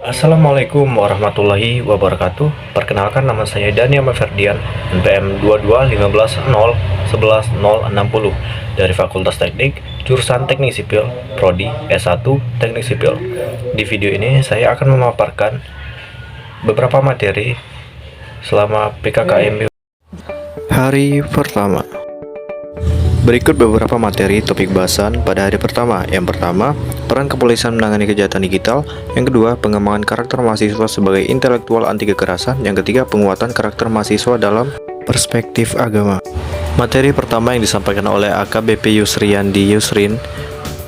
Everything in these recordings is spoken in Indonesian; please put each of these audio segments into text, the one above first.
Assalamualaikum warahmatullahi wabarakatuh. Perkenalkan, nama saya Dani Ahmad Ferdian, NPM 2215011060 dari Fakultas Teknik, jurusan Teknik Sipil, Prodi S1 Teknik Sipil. Di video ini saya akan memaparkan beberapa materi selama PKKMB hari pertama. Berikut beberapa materi topik bahasan pada hari pertama. Yang pertama, peran kepolisian menangani kejahatan digital. Yang kedua, pengembangan karakter mahasiswa sebagai intelektual anti kekerasan. Yang ketiga, penguatan karakter mahasiswa dalam perspektif agama. Materi pertama yang disampaikan oleh AKBP Yusriandi Yusrin.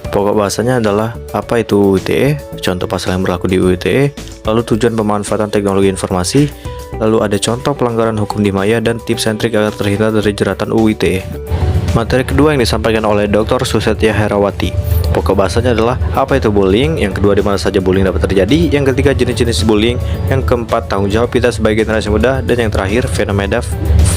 Pokok bahasanya adalah apa itu UU ITE, contoh pasal yang berlaku di UU ITE, lalu tujuan pemanfaatan teknologi informasi, lalu ada contoh pelanggaran hukum di maya, dan tips and trik agar terhindar dari jeratan UU ITE. Materi kedua yang disampaikan oleh Dr. Susetya Herawati. Pokok bahasanya adalah apa itu bullying, yang kedua di mana saja bullying dapat terjadi, yang ketiga jenis-jenis bullying, yang keempat tanggung jawab kita sebagai generasi muda, dan yang terakhir fenomena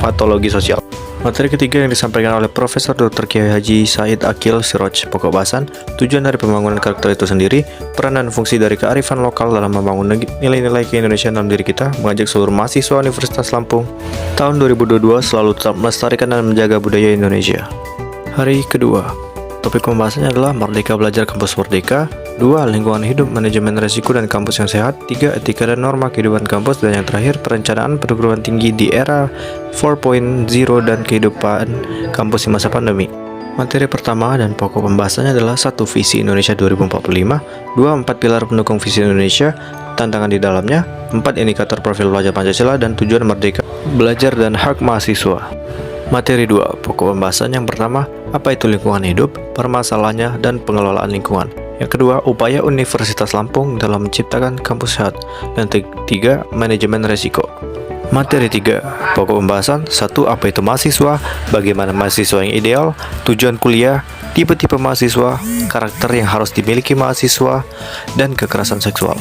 patologi sosial. Materi ketiga yang disampaikan oleh Profesor Dr. Kiai Haji Said Akil Siroj. Pokok bahasan, tujuan dari pembangunan karakter itu sendiri, peran dan fungsi dari kearifan lokal dalam membangun nilai-nilai ke-Indonesiaan dalam diri kita, mengajak seluruh mahasiswa Universitas Lampung tahun 2022 selalu tetap melestarikan dan menjaga budaya Indonesia. Hari kedua, topik pembahasannya adalah Merdeka Belajar Kampus Merdeka. 2. Lingkungan hidup, manajemen resiko dan kampus yang sehat. 3. Etika dan norma kehidupan kampus. Dan yang terakhir, perencanaan perguruan tinggi di era 4.0 dan kehidupan kampus di masa pandemi. Materi pertama dan pokok pembahasannya adalah 1. Visi Indonesia 2045. 2. 4 pilar pendukung visi Indonesia, tantangan di dalamnya. 4. Indikator profil pelajar Pancasila dan tujuan merdeka belajar dan hak mahasiswa. Materi 2. Pokok pembahasan yang pertama, apa itu lingkungan hidup, permasalahannya, dan pengelolaan lingkungan. Yang kedua, upaya Universitas Lampung dalam menciptakan kampus sehat. Dan 3. Manajemen resiko. Materi 3. Pokok pembahasan 1. Apa itu mahasiswa, bagaimana mahasiswa yang ideal, tujuan kuliah, tipe-tipe mahasiswa, karakter yang harus dimiliki mahasiswa, dan kekerasan seksual.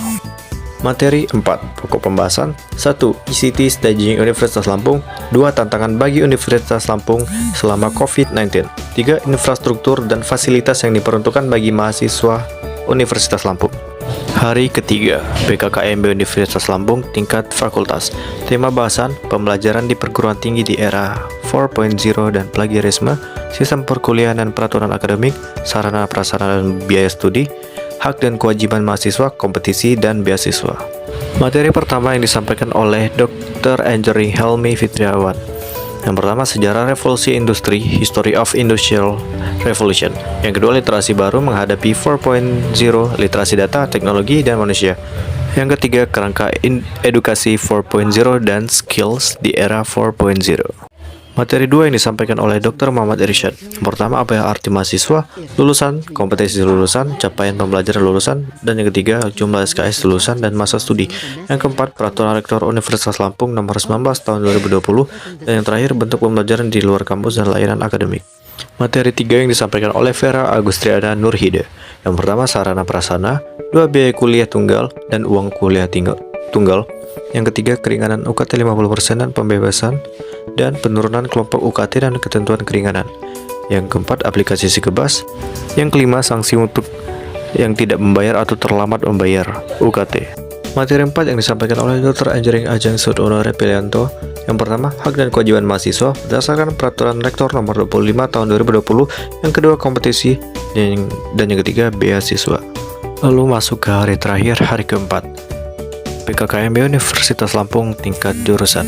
Materi 4. Pokok pembahasan 1. ICT Staging Universitas Lampung. 2. Tantangan bagi Universitas Lampung selama COVID-19. 3. Infrastruktur dan fasilitas yang diperuntukkan bagi mahasiswa Universitas Lampung. Hari ketiga, PKKMB Universitas Lampung tingkat fakultas. Tema bahasan, pembelajaran di perguruan tinggi di era 4.0 dan plagiarisme, sistem perkuliahan dan peraturan akademik, sarana prasarana dan biaya studi, hak dan kewajiban mahasiswa, kompetisi, dan beasiswa. Materi pertama yang disampaikan oleh Dr. Anjering Helmi Fitriawan. Yang pertama, sejarah revolusi industri, History of Industrial Revolution. Yang kedua, literasi baru menghadapi 4.0, literasi data, teknologi, dan manusia. Yang ketiga, kerangka edukasi 4.0 dan skills di era 4.0. Materi 2 yang disampaikan oleh Dr. Muhammad Irsyad. Yang pertama, apa yang arti mahasiswa, lulusan, kompetensi lulusan, capaian pembelajaran lulusan, dan yang ketiga, jumlah SKS lulusan dan masa studi. Yang keempat, peraturan rektor Universitas Lampung nomor 19 tahun 2020, dan yang terakhir, bentuk pembelajaran di luar kampus dan layanan akademik. Materi 3 yang disampaikan oleh Vera Agustriana Nurhide. Yang pertama, sarana prasarana, 2. Biaya kuliah tunggal dan uang kuliah tunggal. Yang ketiga, keringanan UKT 50% dan pembebasan dan penurunan kelompok UKT dan ketentuan keringanan. Yang keempat, aplikasi Sikebas. Yang kelima, sanksi untuk yang tidak membayar atau terlambat membayar UKT. Materi 4 yang disampaikan oleh Dr. Anjering Ajeng Sudonore Pilianto. Yang pertama, hak dan kewajiban mahasiswa berdasarkan peraturan rektor nomor 25 tahun 2020. Yang kedua, kompetisi, dan yang ketiga, beasiswa. Lalu masuk ke hari terakhir, hari keempat, PKKMB Universitas Lampung tingkat jurusan.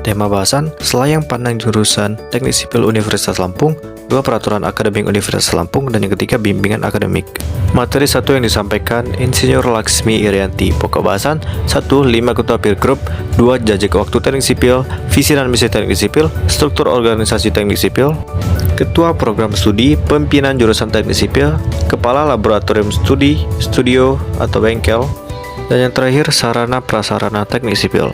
Tema bahasan, selayang pandang jurusan Teknik Sipil Universitas Lampung. 2. Peraturan akademik Universitas Lampung. Dan yang ketiga, bimbingan akademik. Materi 1 yang disampaikan Insinyur Laksmi Irianti. Pokok bahasan 1. 5 ketua peer group. 2. Jajak waktu teknik sipil, visi dan misi teknik sipil, struktur organisasi teknik sipil, ketua program studi, pimpinan jurusan teknik sipil, kepala laboratorium studi, studio atau bengkel, dan yang terakhir, sarana prasarana teknik sipil.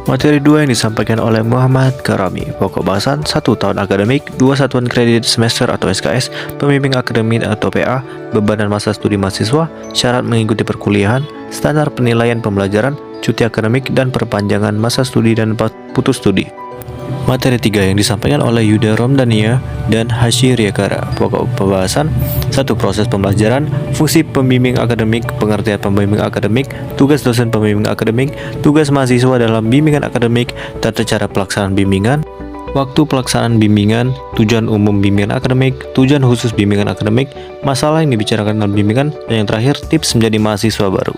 Materi 2 yang disampaikan oleh Muhammad Karami. Pokok bahasan 1. Tahun akademik, 2. Satuan kredit semester atau SKS, pembimbing akademik atau PA, beban dan masa studi mahasiswa, syarat mengikuti perkuliahan, standar penilaian pembelajaran, cuti akademik, dan perpanjangan masa studi dan putus studi. Materi 3 yang disampaikan oleh Yuda Romdania dan Hashi Riakara. Pokok pembahasan, 1. Proses pembelajaran, fungsi pembimbing akademik, pengertian pembimbing akademik, tugas dosen pembimbing akademik, tugas mahasiswa dalam bimbingan akademik, tata cara pelaksanaan bimbingan, waktu pelaksanaan bimbingan, tujuan umum bimbingan akademik, tujuan khusus bimbingan akademik, masalah yang dibicarakan dalam bimbingan, dan yang terakhir, tips menjadi mahasiswa baru.